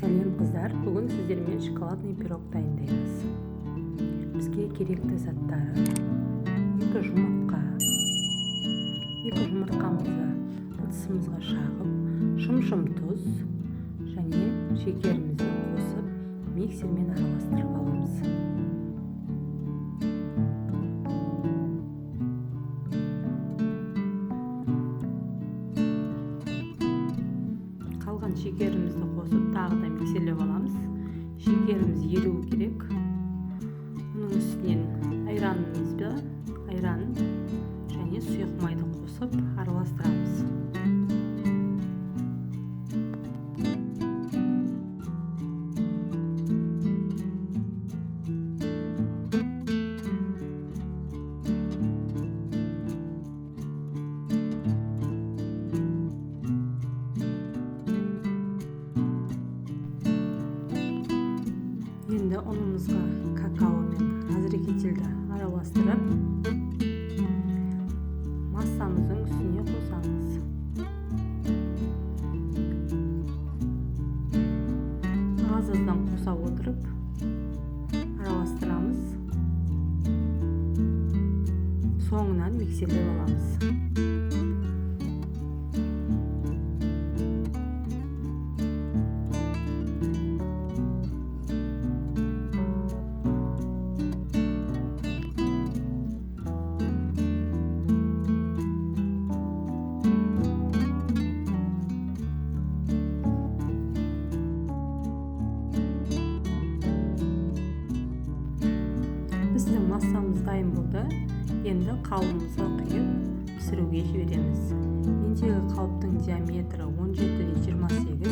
Сәлем қыздар, бүгін сіздермен шоколадный пирог дайындаймыз. Бізге керекті заттары: 2 жұмыртқа. 2 жұмыртқамызды ыдысымызға шағып, шым тұз және шекерімізді қосып, миксермен араластырып аламыз. Қалған шекерімізді қосып, тағы да миксерлеп аламыз. Шекеріміз еруі керек. Оның үстінен айран және сұйық майды қосып араластырамыз. Енді ұнымызға какао мен разрыхлителді араластырып, массамыздың үстіне қосамыз. Аз-аздан қоса отырып араластырамыз. Соңынан миксерлеп аламыз. Біздің массамыз дайын болды. Енді қалымызға құйып пісіруге жібереміз. Мендегі қалыптың диаметрі 17-28.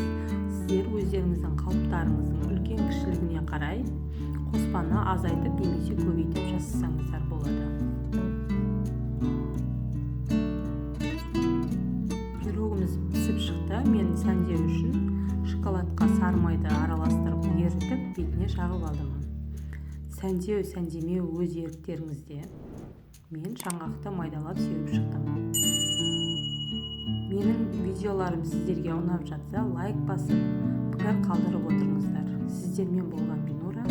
Сіздер өздеріңіздің қалыптарыңыздың үлкен кішілігіне қарай қоспаны азайтып немесе көбейтіп жасасаңыздар болады. Пирогымыз пісіп шықты. Мен сәндеу үшін шоколадқа сары майды араластырып ерітіп бетіне жағып алдым. Сәндеу сәндемеу өз еріктеріңізде. Мен жаңғақты майдалап сеуіп шықтым. Менің видеоларым сіздерге ұнап жатса, лайк басып, пікір қалдырып отырыңыздар. Сіздермен болған Бинура.